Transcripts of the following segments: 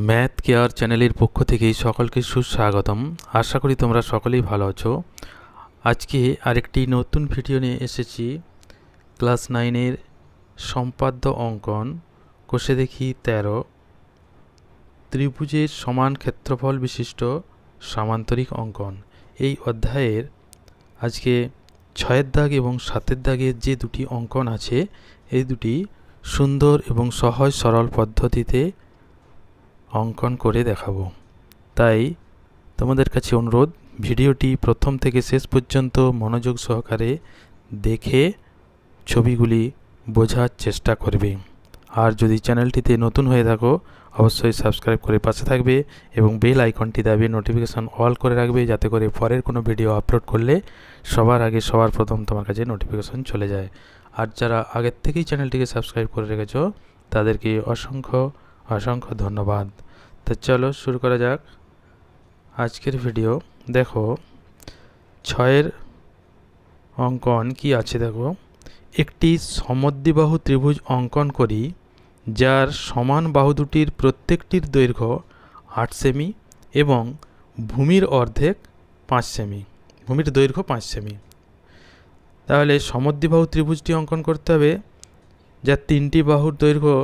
Math care চ্যানেলের পক্ষ থেকে সকলকে সুস্বাগতম। আশা করি তোমরা সকলেই ভালো আছো। আজকে আরেকটি নতুন ভিডিও নিয়ে এসেছি। ক্লাস 9-এর সম্পাদ্য অঙ্কন কোষে দেখি 13 ত্রিভুজের সমান ক্ষেত্রফল বিশিষ্ট সামান্তরিক অঙ্কন। এই অধ্যায়ের আজকে 6-এর দাগ এবং 7-এর দাগের যে দুটি অঙ্কন আছে, এই দুটি সুন্দর এবং সহজ সরল পদ্ধতিতে অঙ্কন করে দেখাবো। তাই তোমাদের কাছে অনুরোধ, ভিডিওটি প্রথম থেকে শেষ পর্যন্ত মনোযোগ সহকারে দেখে ছবিগুলি বোঝার চেষ্টা করবে। আর যদি চ্যানেলটিতে নতুন হয়ে থাকো অবশ্যই সাবস্ক্রাইব করে পাশে থাকবে এবং বেল আইকনটি দাবিয়ে নোটিফিকেশান অল করে রাখবে, যাতে করে পরের কোনো ভিডিও আপলোড করলে সবার আগে সবার প্রথম তোমার কাছে নোটিফিকেশান চলে যায়। আর যারা আগের থেকেই চ্যানেলটিকে সাবস্ক্রাইব করে রেখেছো তাদেরকে অসংখ্য অসংখ্য ধন্যবাদ। তো চলো শুরু করা যাক আজকের ভিডিও। দেখো 6-এর অঙ্কন কি আছে, দেখো একটি সমদ্বিবাহু ত্রিভুজ অঙ্কন করি যার সমান বাহু দুটির প্রত্যেকটির দৈর্ঘ্য 8 সেমি এবং ভূমির অর্ধেক 5 সেমি, ভূমির দৈর্ঘ্য 5 সেমি। তাহলে সমদ্বিবাহু ত্রিভুজটি অঙ্কন করতে হবে যার তিনটি বাহুর দৈর্ঘ্য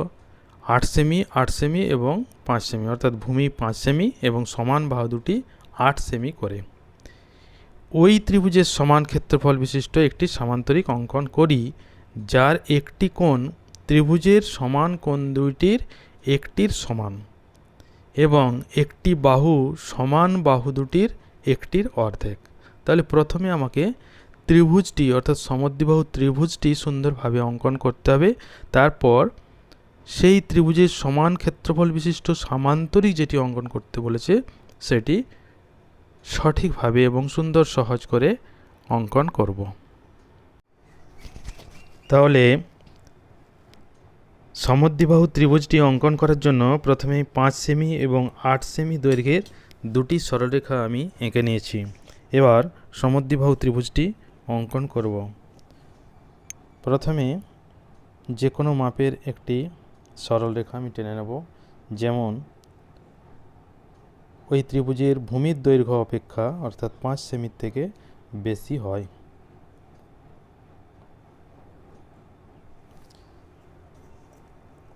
8 সেমি 8 সেমি এবং 5 সেমি, অর্থাৎ ভূমি 5 সেমি এবং সমান বাহু দুটি 8 সেমি করে। ওই ত্রিভুজের সমান ক্ষেত্রফল বিশিষ্ট একটি সামান্তরিক অঙ্কন করি যার একটি কোণ ত্রিভুজের সমান কোণ দুইটির একটির সমান এবং একটি বাহু সমান বাহু দুটির একটির অর্ধেক। তাহলে প্রথমে আমাকে ত্রিভুজটি অর্থাৎ সমদ্বিবাহু ত্রিভুজটি সুন্দরভাবে অঙ্কন করতে হবে। তারপর সেই ত্রিভুজের সমান ক্ষেত্রফল বিশিষ্ট সামান্তরিক যেটি অঙ্কন করতে বলেছে সেটি সঠিকভাবে এবং সুন্দর সহজ করে অঙ্কন করব। তাহলে সমদ্বিবাহু ত্রিভুজটি অঙ্কন করার জন্য প্রথমে 5 সেমি এবং 8 সেমি দৈর্ঘ্যের দুটি সরলরেখা আমি এঁকে নিয়েছি। এবার সমদ্বিবাহু ত্রিভুজটি অঙ্কন করব। প্রথমে যে কোনো মাপের একটি সরলরেখা আমি টেনে নেব, যেমন ওই ত্রিভুজের ভূমির দৈর্ঘ্য অপেক্ষা অর্থাৎ 5 সেমির থেকে বেশি হয়।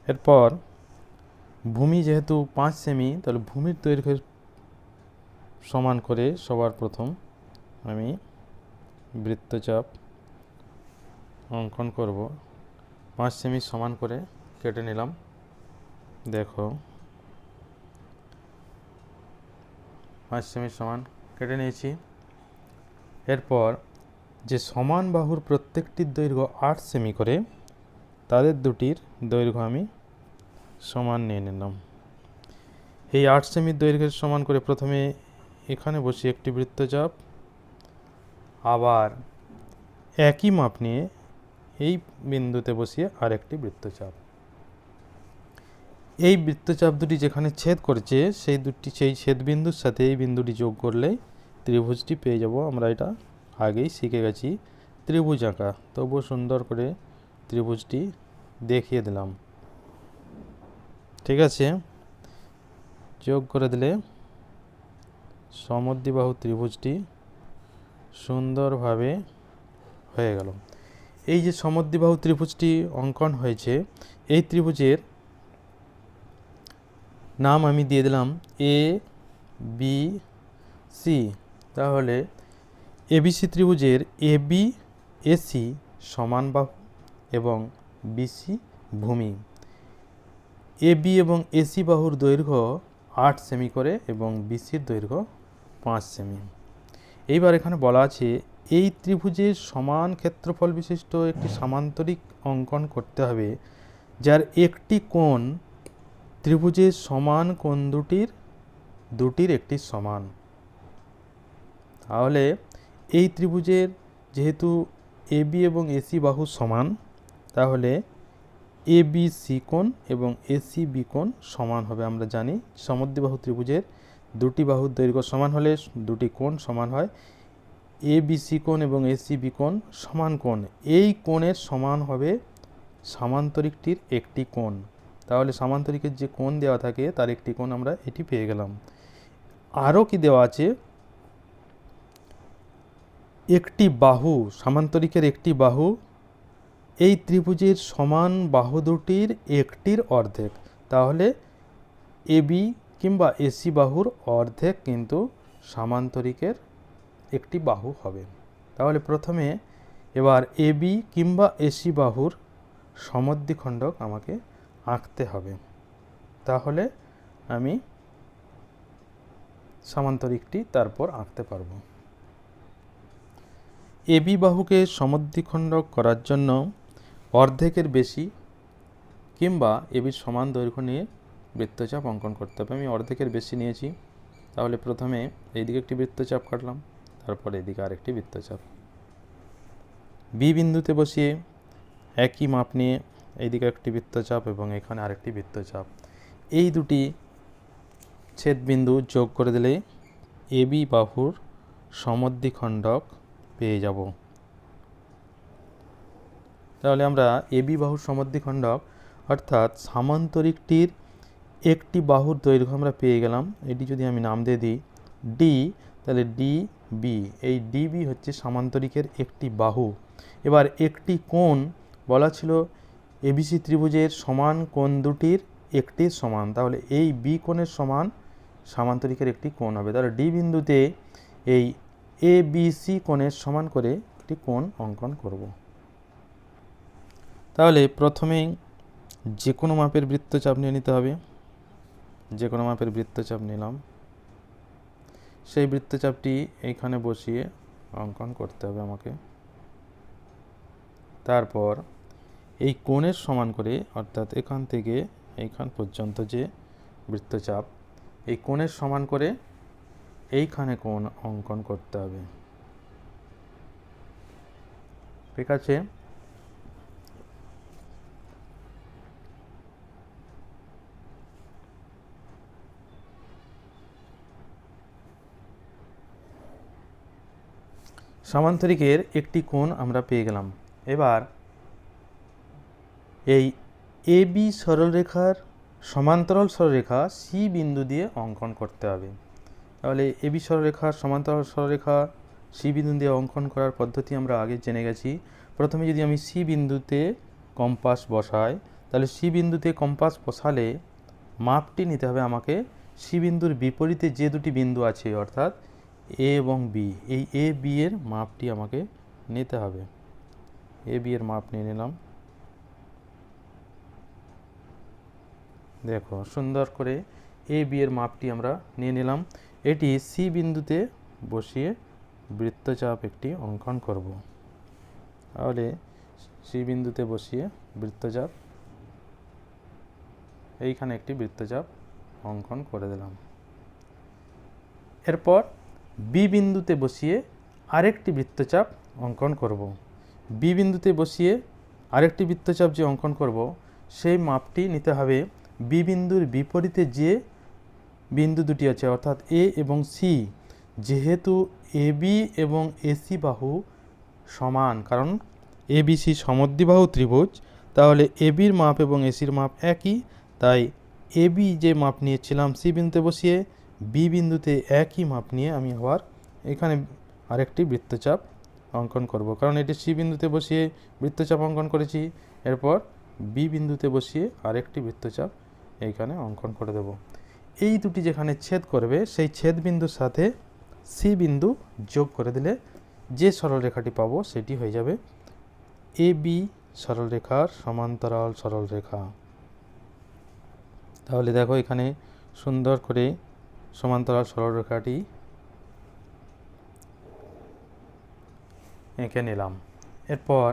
এরপর ভূমি যেহেতু 5 সেমি, তাহলে ভূমির দৈর্ঘ্যের সমান করে সবার প্রথম আমি বৃত্তচাপ অঙ্কন করব। 5 সেমি সমান করে কেটে নিলাম। দেখো 5 সেমি সমান কেটে নিয়েছি। এরপর যে সমান বাহুর প্রত্যেকটির দৈর্ঘ্য 8 সেমি করে, তাদের দুটির দৈর্ঘ্য আমি সমান নিয়ে নিলাম। এই 8 সেমির দৈর্ঘ্যের সমান করে প্রথমে এখানে বসিয়ে একটি বৃত্তচাপ, আবার একই মাপ নিয়ে এই বিন্দুতে বসিয়ে আরেকটি বৃত্তচাপ। এই বৃত্তচাপ দুটি যেখানে ছেদ করেছে সেই ছেদ বিন্দুর সাথে এই বিন্দুটি যোগ করলেই ত্রিভুজটি পেয়ে যাব। আমরা এটা আগেই শিখে গেছি ত্রিভুজ আঁকা, তবুও সুন্দর করে ত্রিভুজটি দেখিয়ে দিলাম। ঠিক আছে, যোগ করে দিলে সমদ্বিবাহু ত্রিভুজটি সুন্দরভাবে হয়ে গেল। এই যে সমদ্বিবাহু ত্রিভুজটি অঙ্কন হয়েছে, এই ত্রিভুজের নাম আমি দিয়ে দিলাম এ বি সি। তাহলে এবিসি ত্রিভুজের এবি এসি সমান বাহু এবং বিসি ভূমি। এবি এবং এসি বাহুর দৈর্ঘ্য 8 সেমি করে এবং বিসির দৈর্ঘ্য 5 সেমি। এইবার এখানে বলা আছে এই ত্রিভুজের সমান ক্ষেত্রফল বিশিষ্ট একটি সামান্তরিক অঙ্কন করতে হবে যার একটি কোণ ত্রিভুজের সমান কোণ দুটির একটি সমান। তাহলে এই ত্রিভুজের যেহেতু এবি এবং এসি বাহু সমান, তাহলে এবিসি কোণ এবং এসি বি কোণ সমান হবে। আমরা জানি সমদ্বিবাহু ত্রিভুজের দুটি বাহুর দৈর্ঘ্য সমান হলে দুটি কোণ সমান হয়। এবিসি কোণ এবং এসি বি কোণ সমান কোণ, এই কোণের সমান হবে সামান্তরিকটির একটি কোণ। তাহলে সামান্তরিকের যে কোণ দেওয়া থাকে তার একটি কোণ আমরা এটি পেয়ে গেলাম। আরও কি দেওয়া আছে, একটি বাহু, সামান্তরিকের একটি বাহু এই ত্রিভুজের সমান বাহু দুটির একটির অর্ধেক। তাহলে এবি কিংবা এসি বাহুর অর্ধেক কিন্তু সামান্তরিকের একটি বাহু হবে। তাহলে প্রথমে এবার এবি কিংবা এসি বাহুর সমদ্বিখণ্ডক আমাকে আঁকতে হবে, তাহলে আমি সামান্তরিকটি তারপর আঁকতে পারব। এবি বাহুকে সমদ্বিখণ্ডক করার জন্য অর্ধেকের বেশি কিংবা এবির সমান দৈর্ঘ্য নিয়ে বৃত্তচাপ অঙ্কন করতে হবে। আমি অর্ধেকের বেশি নিয়েছি, তাহলে প্রথমে এইদিকে একটি বৃত্তচাপ কাটলাম, তারপর এদিকে আরেকটি বৃত্তচাপ। বি বিন্দুতে বসিয়ে একই মাপ নিয়ে এইদিকে একটি বৃত্তচাপ এবং এখানে আরেকটি বৃত্তচাপ। এই দুটি ছেদবিন্দু যোগ করে দিলে এবি বাহুর সমদ্বিখণ্ডক পেয়ে যাব। তাহলে আমরা এবি বাহুর সমদ্বিখণ্ডক অর্থাৎ সামান্তরিকটির একটি বাহুর দৈর্ঘ্য আমরা পেয়ে গেলাম। এটি যদি আমি নাম দিয়ে দিই ডি, তাহলে ডি বি, এই ডিবি হচ্ছে সামান্তরিকের একটি বাহু। এবার একটি কোণ বলা ছিল এবিসি ত্রিভুজের সমান কোণ দুটির একটির সমান, তাহলে এই বি কোণের সমান সামান্তরিকের একটি কোণ হবে। তাহলে ডি বিন্দুতে এই এ বি সি কোণের সমান করে একটি কোণ অঙ্কন করব। তাহলে প্রথমেই যে কোনো মাপের বৃত্তচাপ নিয়ে নিতে হবে। যে কোনো মাপের বৃত্তচাপ নিলাম, সেই বৃত্তচাপটি এইখানে বসিয়ে অঙ্কন করতে হবে আমাকে। তারপর এই কোণের সমান করে, অর্থাৎ এখান থেকে এইখান পর্যন্ত যে বৃত্তচাপ, এই কোণের সমান করে এইখানে কোণ অঙ্কন করতে হবে। ঠিক আছে, সামান্তরিকের একটি কোণ আমরা পেয়ে গেলাম। এবার এই এ বি সরলরেখার সমান্তরাল সরলরেখা সি বিন্দু দিয়ে অঙ্কন করতে হবে। তাহলে এ বি সরলরেখার সমান্তরাল সরলরেখা সি বিন্দু দিয়ে অঙ্কন করার পদ্ধতি আমরা আগে জেনে গেছি। প্রথমে যদি আমি সি বিন্দুতে কম্পাস বসাই, তাহলে সি বিন্দুতে কম্পাস বসালে মাপটি নিতে হবে আমাকে সি বিন্দুর বিপরীতে যে দুটি বিন্দু আছে, অর্থাৎ এ এবং বি, এই এ বি এর মাপটি আমাকে নিতে হবে। এ বি এর মাপ নিয়ে নিলাম। দেখো সুন্দর করে এ বি এর মাপটি আমরা নিয়ে নিলাম। এটি সি বিন্দুতে বসিয়ে বৃত্তচাপ একটি অঙ্কন করব। তাহলে সি বিন্দুতে বসিয়ে বৃত্তচাপ, এইখানে একটি বৃত্তচাপ অঙ্কন করে দিলাম। এরপর বি বিন্দুতে বসিয়ে আরেকটি বৃত্তচাপ অঙ্কন করব। বি বিন্দুতে বসিয়ে আরেকটি বৃত্তচাপ যে অঙ্কন করব, সেই মাপটি নিতে হবে বি বিন্দুর বিপরীতে যে বিন্দু দুটি আছে, অর্থাৎ এ এবং সি। যেহেতু এ বি এবং এসি বাহু সমান, কারণ এ বি সি সমদ্বিবাহু ত্রিভুজ, তাহলে এ বির মাপ এবং এসির মাপ একই। তাই এ বি যে মাপ নিয়েছিলাম সি বিন্দুতে বসিয়ে, বি বিন্দুতে একই মাপ নিয়ে আমি আবার এখানে আরেকটি বৃত্তচাপ অঙ্কন করব, কারণ এটি সি বিন্দুতে বসিয়ে বৃত্তচাপ অঙ্কন করেছি। এরপর বি বিন্দুতে বসিয়ে আরেকটি বৃত্তচাপ এইখানে অঙ্কন করে দেব। এই দুটি যেখানে ছেদ করবে, সেই ছেদ বিন্দুর সাথে সি বিন্দু যোগ করে দিলে যে সরলরেখাটি পাবো সেটি হয়ে যাবে এ বি সরলরেখার সমান্তরাল সরলরেখা। তাহলে দেখো এখানে সুন্দর করে সমান্তরাল সরলরেখাটি এঁকে নিলাম। এরপর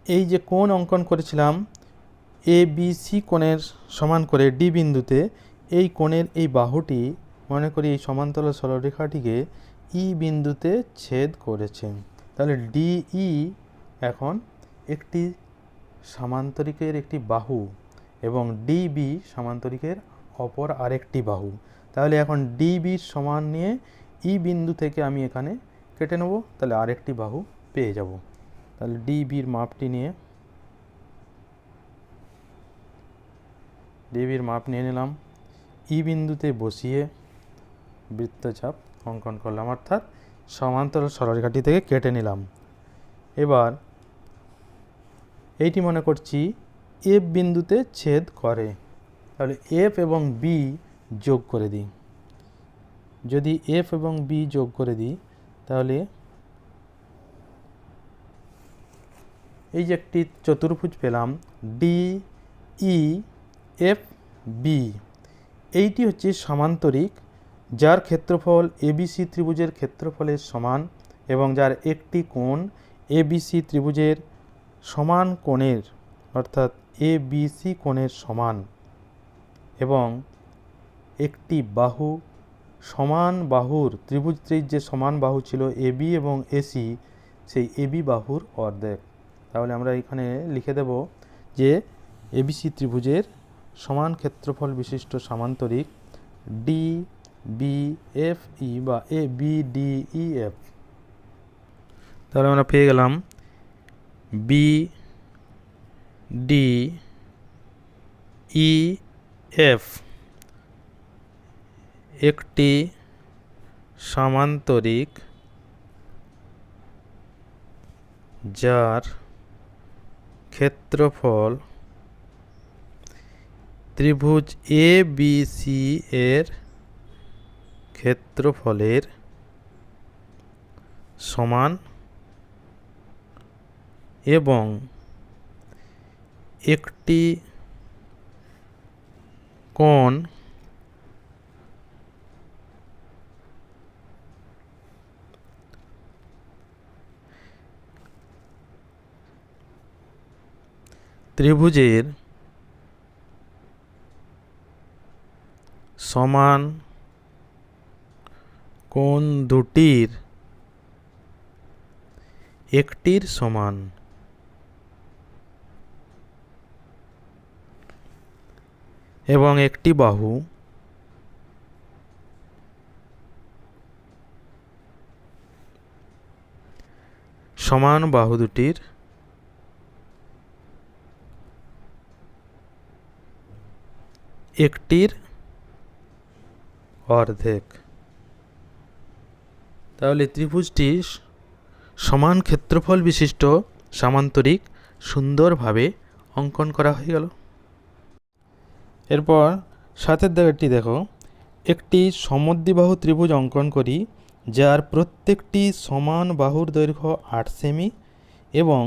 এই যে কোণ অঙ্কন করেছিলাম এ বি সি কোণের সমান করে ডি বিন্দুতে, এই কোণের এই বাহুটি মনে করি এই সমান্তরাল সরলরেখাটিকে ই বিন্দুতে ছেদ করেছে। তাহলে ডিই এখন একটি সামান্তরিকের একটি বাহু এবং ডিবি সামান্তরিকের অপর আরেকটি বাহু। তাহলে এখন ডিবির সমান নিয়ে ই বিন্দু থেকে আমি এখানে কেটে নেব, তাহলে আরেকটি বাহু পেয়ে যাব। তাহলে ডিবির মাপটি নিয়ে ডিবির মাপ নিয়ে নিলাম, ই বিন্দুতে বসিয়ে বৃত্তচাপ অঙ্কন করলাম, অর্থাৎ সমান্তরাল সরলরেখাটি থেকে কেটে নিলাম। এবার এইটি মনে করছি এফ বিন্দুতে ছেদ করে, তাহলে এফ এবং বি যোগ করে দিই। যদি এফ এবং বি যোগ করে দিই তাহলে এই যে একটি চতুর্ভুজ পেলাম ডি ই এফ বি, এইটি হচ্ছে সমান্তরিক, যার ক্ষেত্রফল এবিসি ত্রিভুজের ক্ষেত্রফলের সমান এবং যার একটি কোণ এবিসি ত্রিভুজের সমান কোণের অর্থাৎ এবিসি কোণের সমান, এবং একটি বাহু সমান বাহুর ত্রিভুজটির যে সমান বাহু ছিল এবি এবং এসি, সেই এবি বাহুর অর্ধেক। তাহলে আমরা এখানে লিখে দেব যে এবিসি ত্রিভুজের সমান ক্ষেত্রফল বিশিষ্ট সামান্তরিক ডি বি এফ ই বা A B D E F. তাহলে আমরা পেয়ে গেলাম বি ডি ই এফ একটি সামান্তরিক যার ক্ষেত্রফল ত্রিভুজ এ বি সি এর ক্ষেত্রফলের সমান এবং একটি কোণ ত্রিভুজের সমান কোণ দুটির একটির সমান এবং একটি বাহু সমান বাহু দুটির একটির অর্ধেক। তাহলে ত্রিভুজটি সমান ক্ষেত্রফল বিশিষ্ট সামান্তরিক সুন্দরভাবে অঙ্কন করা হয়ে গেল। এরপর সাতের দাগেরটি দেখো, একটি সমদ্বিবাহু ত্রিভুজ অঙ্কন করি যার প্রত্যেকটি সমান বাহুর দৈর্ঘ্য 8 সেমি এবং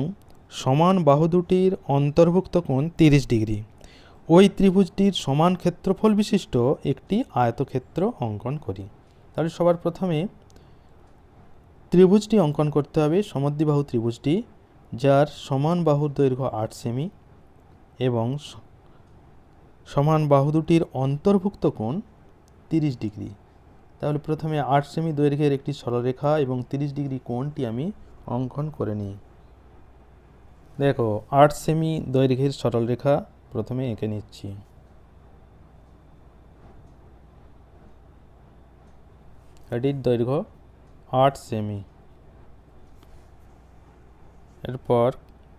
সমান বাহু দুটির অন্তর্ভুক্ত কোণ 30 ডিগ্রি। ওই ত্রিভুজটির সমান ক্ষেত্রফল বিশিষ্ট একটি আয়তক্ষেত্র অঙ্কন করি। তাহলে সবার প্রথমে ত্রিভুজটি অঙ্কন করতে হবে, সমদ্বিবাহু ত্রিভুজটি যার সমান বাহুর দৈর্ঘ্য 8 সেমি এবং সমান বাহু দুটির অন্তর্ভুক্ত কোণ 30 ডিগ্রি। তাহলে প্রথমে 8 সেমি দৈর্ঘ্যের একটি সরলরেখা এবং 30 ডিগ্রি কোণটি আমি অঙ্কন করে নিই। দেখো 8 সেমি দৈর্ঘ্যের সরলরেখা প্রথমে এঁকে নিচ্ছি। এটির দৈর্ঘ্য 8 সেমি। এরপর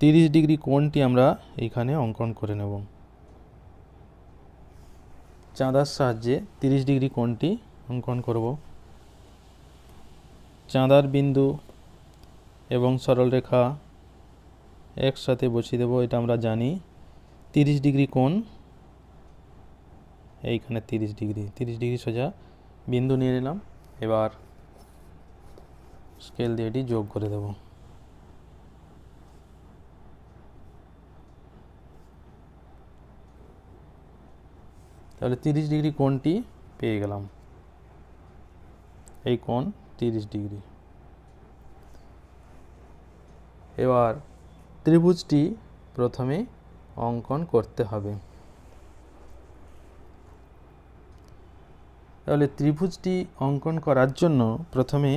30 ডিগ্রি কোণটি আমরা এইখানে অঙ্কন করে নেব। চাঁদার সাহায্যে 30 ডিগ্রি কোণটি অঙ্কন করব। চাঁদার বিন্দু এবং সরলরেখা একসাথে বসিয়ে দেব, এটা আমরা জানি। 30 ডিগ্রি কোণ এইখানে 30 ডিগ্রি সোজা বিন্দু নিয়ে নিলাম। এবার স্কেল দিয়ে এটি যোগ করে দেব। তাহলে 30 ডিগ্রি কোণটি পেয়ে গেলাম, এই কোণ 30 ডিগ্রি। এবার ত্রিভুজটি প্রথমে অঙ্কন করতে হবে। তাহলে ত্রিভুজটি অঙ্কন করার জন্য প্রথমে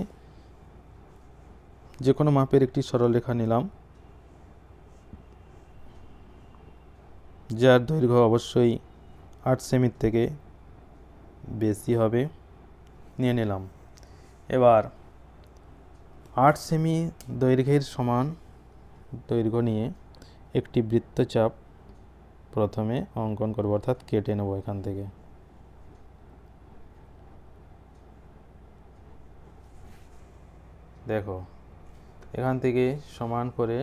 যে কোনো মাপের একটি সরলরেখা নিলাম, যার দৈর্ঘ্য অবশ্যই 8 সেমির থেকে বেশি হবে, নিয়ে নিলাম। এবার 8 সেমি দৈর্ঘ্যের সমান দৈর্ঘ্য নিয়ে একটি বৃত্তচাপ প্রথমে অঙ্কন করব, অর্থাৎ কেটে নেব এখান থেকে। দেখো এখান থেকে সমান করে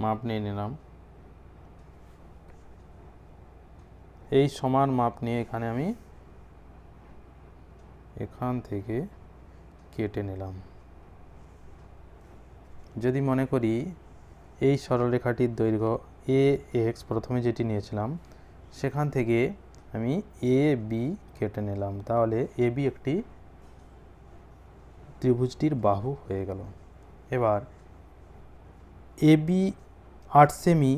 মাপ নিয়ে নিলাম। এই সমান মাপ নিয়ে এখানে আমি এখান থেকে কেটে নিলাম। যদি মনে করি এই সরলরেখাটির দৈর্ঘ্য এ এক্স প্রথমে যেটি নিয়েছিলাম সেখান থেকে আমি এ বি কেটে নিলাম, তাহলে এ বি একটি ত্রিভুজটির বাহু হয়ে গেল। এবার এ বি 8 সেমি,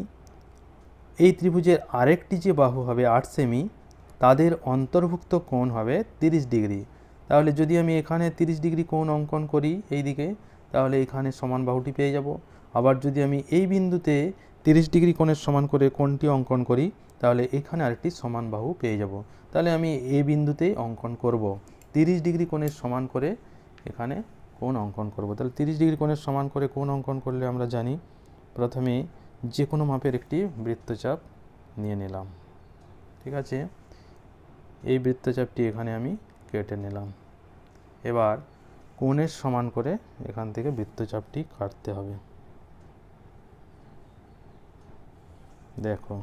এই ত্রিভুজের আরেকটি যে বাহু হবে 8 সেমি, তাদের অন্তর্ভুক্ত কোণ হবে 30 ডিগ্রি। তাহলে যদি আমি এখানে 30 ডিগ্রি কোণ অঙ্কন করি এই দিকে, তাহলে এখানে সমান বাহুটি পেয়ে যাব। আবার যদি আমি এই বিন্দুতে 30 ডিগ্রি কোণের সমান করে কোণটি অঙ্কন করি, তাহলে এখানে আরেকটি সমান বাহু পেয়ে যাব। তাহলে আমি এই বিন্দুতেই অঙ্কন করব, 30 ডিগ্রি কোণের সমান করে এখানে কোণ অঙ্কন করব। তাহলে 30 ডিগ্রি কোণের সমান করে কোণ অঙ্কন করলে আমরা জানি প্রথমে যে কোনো মাপের একটি বৃত্তচাপ নিয়ে নিলাম। ঠিক আছে, এই বৃত্তচাপটি এখানে আমি কেটে নিলাম। এবার কোণের সমান করে এখান থেকে বৃত্তচাপটি কাটতে হবে। দেখো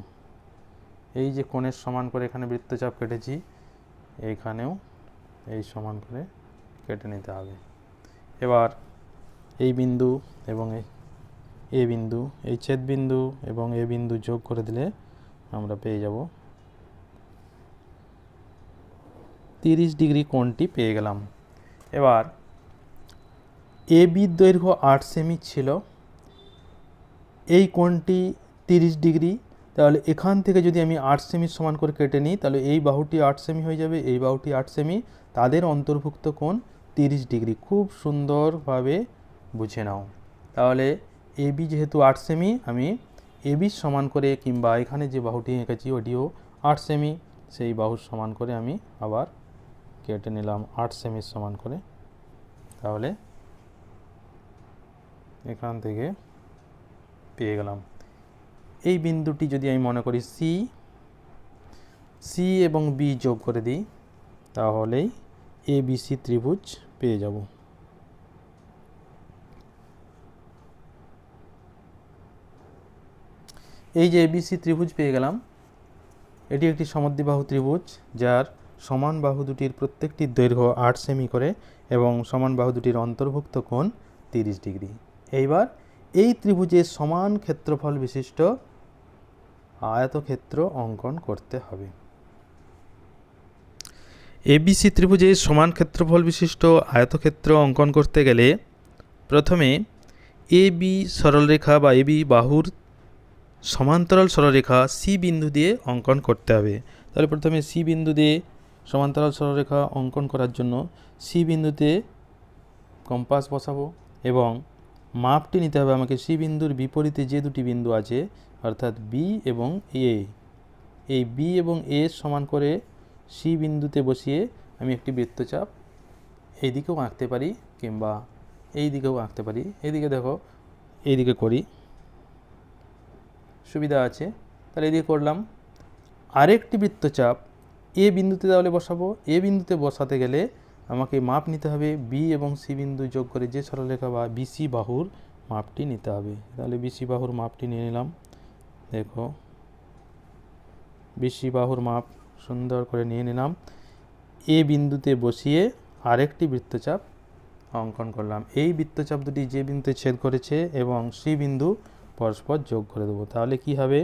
এই যে কোণের সমান করে এখানে বৃত্তচাপ কেটেছি, এইখানেও এই সমান করে কেটে নিতে হবে। এবার এই বিন্দু এবং এ বিন্দু, এই ছেদ বিন্দু এবং এ বিন্দু যোগ করে দিলে আমরা পেয়ে যাব 30 ডিগ্রি কোণটি পেয়ে গেলাম। এবার এ বির দৈর্ঘ্য 8 সেমি ছিল, এই কোণটি 30 ডিগ্রি, তাহলে এখান থেকে যদি আমি 8 সেমি সমান করে কেটে নিই তাহলে এই বাহুটি 8 সেমি হয়ে যাবে, এই বাহুটি 8 সেমি, তাদের অন্তর্ভুক্ত কোণ 30 ডিগ্রি। খুব সুন্দরভাবে বুঝে নাও। তাহলে এ বি যেহেতু 8 সেমি, আমি এ বি সমান করে, কিংবা এখানে যে বাহুটি এঁকেছি ওটিও 8 সেমি, সেই বাহুর সমান করে আমি আবার কেটে নিলাম 8 সেমির সমান করে। তাহলে এখান থেকে পেয়ে গেলাম এই বিন্দুটি। যদি আমি মনে করি সি এবং বি যোগ করে দিই, তাহলেই এ বি সি ত্রিভুজ পেয়ে যাব। এই যে এবিসি ত্রিভুজ পেয়ে গেলাম, এটি একটি সমদ্বিবাহু ত্রিভুজ যার সমান বাহু দুটির প্রত্যেকটির দৈর্ঘ্য 8 সেমি করে এবং সমান বাহু দুটির অন্তর্ভুক্ত কোণ 30 ডিগ্রি। এইবার এই ত্রিভুজের সমান ক্ষেত্রফল বিশিষ্ট আয়তক্ষেত্র অঙ্কন করতে হবে। এবিসি ত্রিভুজের সমান ক্ষেত্রফল বিশিষ্ট আয়তক্ষেত্র অঙ্কন করতে গেলে প্রথমে এ বি সরলরেখা বা এ বি বাহুর সমান্তরাল সরলরেখা সি বিন্দু দিয়ে অঙ্কন করতে হবে। তাহলে প্রথমে সি বিন্দু দিয়ে সমান্তরাল সরলরেখা অঙ্কন করার জন্য সি বিন্দুতে কম্পাস বসাবো এবং মাপটি নিতে হবে আমাকে সি বিন্দুর বিপরীতে যে দুটি বিন্দু আছে, অর্থাৎ বি এবং এ। এই বি এবং এ সমান করে সি বিন্দুতে বসিয়ে আমি একটি বৃত্তচাপ এই দিকেও আঁকতে পারি কিংবা এই দিকেও আঁকতে পারি। এইদিকে দেখো, এইদিকে করি, সুবিধা আছে। তাহলে এদিকে করলাম। আরেকটি বৃত্তচাপ এ বিন্দুতে তাহলে বসাবো। এ বিন্দুতে বসাতে গেলে আমাকে মাপ নিতে হবে বি এবং সি বিন্দু যোগ করে যে সরলরেখা বা বিসি বাহুর মাপটি নিতে হবে। তাহলে বিসি বাহুর মাপটি নিয়ে নিলাম। দেখো বিসি বাহুর মাপ সুন্দর করে নিয়ে নিলাম। এ বিন্দুতে বসিয়ে আরেকটি বৃত্তচাপ অঙ্কন করলাম। এই বৃত্তচাপ দুটি যে বিন্দুতে ছেদ করেছে এবং সি বিন্দু পরস্পর যোগ করে দেবো। তাহলে কি হবে,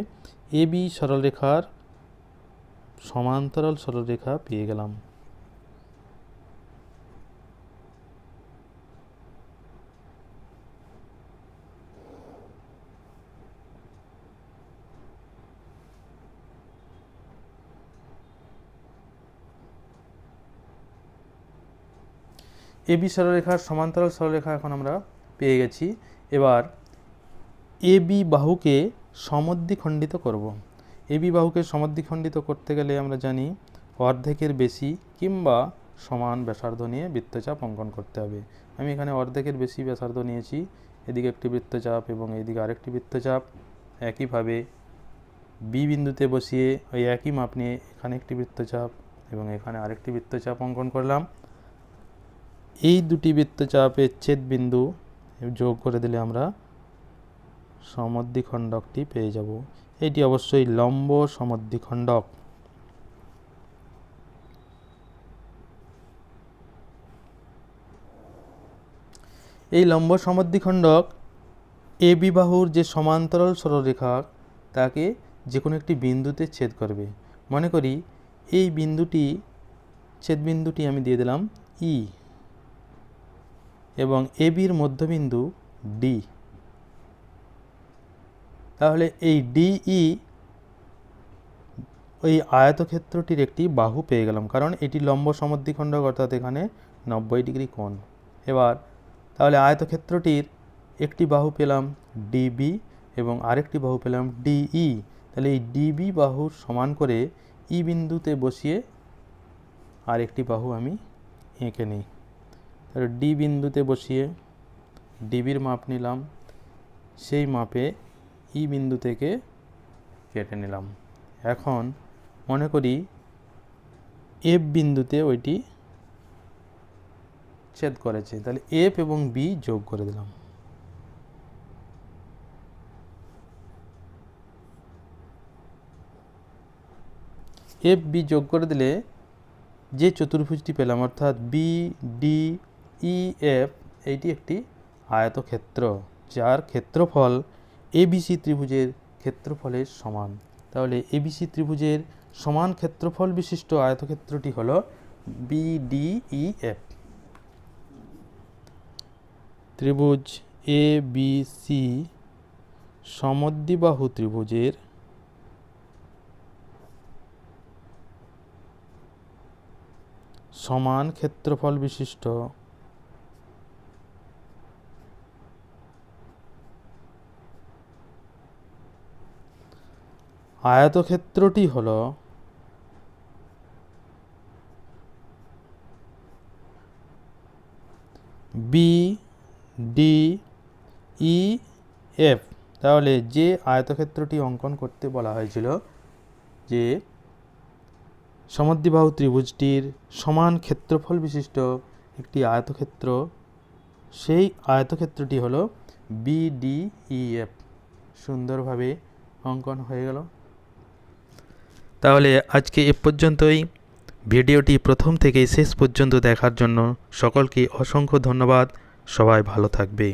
এ বি সরলরেখার সমান্তরাল সরলরেখা পেয়ে গেলাম। এ বি সরলরেখার সমান্তরাল সরলরেখা এখন আমরা পেয়ে গেছি। এবার এ বি বাহুকে সমদ্বিখণ্ডিত করব। এ বি বাহুকে সমদ্বিখণ্ডিত করতে গেলে আমরা জানি অর্ধেকের বেশি কিংবা সমান ব্যাসার্ধ নিয়ে বৃত্তচাপ অঙ্কন করতে হবে। আমি এখানে অর্ধেকের বেশি ব্যাসার্ধ নিয়েছি এদিকে একটি বৃত্তচাপ এবং এদিকে আরেকটি বৃত্তচাপ। একইভাবে বি বিন্দুতে বসিয়ে ওই একই মাপ নিয়ে এখানে একটি বৃত্তচাপ এবং এখানে আরেকটি বৃত্তচাপ অঙ্কন করলাম। এই দুটি বৃত্তচাপের ছেদ বিন্দু যোগ করে দিলে আমরা সমদ্বিখণ্ডকটি পেয়ে যাব। এটি অবশ্যই লম্ব সমদ্বিখণ্ডক। এই লম্ব সমদ্বিখণ্ডক এ বি বাহুর যে সমান্তরাল সরলরেখা তাকে যে কোনো একটি বিন্দুতে ছেদ করবে। মনে করি এই বিন্দুটি, ছেদ বিন্দুটি আমি দিয়ে দিলাম ই এবং এ বির মধ্যবিন্দু ডি। তাহলে এই ডিই ওই আয়তক্ষেত্রটির একটি বাহু পেয়ে গেলাম, কারণ এটি লম্ব সমদ্বিখণ্ডক, অর্থাৎ এখানে 90 ডিগ্রি কোণ। এবার তাহলে আয়তক্ষেত্রটির একটি বাহু পেলাম ডিবি এবং আরেকটি বাহু পেলাম ডিই। তাহলে এই ডিবি বাহুর সমান করে ই বিন্দুতে বসিয়ে আরেকটি বাহু আমি এঁকে নিই। তাহলে ডি বিন্দুতে বসিয়ে ডিবির মাপ নিলাম, সেই মাপে ই বিন্দু থেকে কেটে নিলাম। এখন মনে করি এফ বিন্দুতে ওইটি ছেদ করেছে, তাহলে এফ এবং বি যোগ করে দিলাম। এফ বি যোগ করে দিলে যে চতুর্ভুজটি পেলাম, অর্থাৎ বি ডি ই এফ, এইটি একটি আয়তক্ষেত্র যার ক্ষেত্রফল এবিসি ত্রিভুজের ক্ষেত্রফলের সমান। তাহলে এবিসি ত্রিভুজের সমান ক্ষেত্রফল বিশিষ্ট আয়তক্ষেত্রটি হল বিডিইএফ। ত্রিভুজ এ বি সি সমদ্বিবাহু ত্রিভুজের সমান ক্ষেত্রফল বিশিষ্ট আয়তক্ষেত্রটি হল বিডিইএফ। তাহলে যে আয়তক্ষেত্রটি অঙ্কন করতে বলা হয়েছিল, যে সমদ্বিবাহু ত্রিভুজটির সমান ক্ষেত্রফল বিশিষ্ট একটি আয়তক্ষেত্র, সেই আয়তক্ষেত্রটি হল বিডিইএফ। সুন্দরভাবে অঙ্কন হয়ে গেল। তাহলে আজকে এ পর্যন্তই। ভিডিওটি প্রথম থেকে শেষ পর্যন্ত দেখার জন্য সকলকে অসংখ্য ধন্যবাদ। সবাই ভালো থাকবে।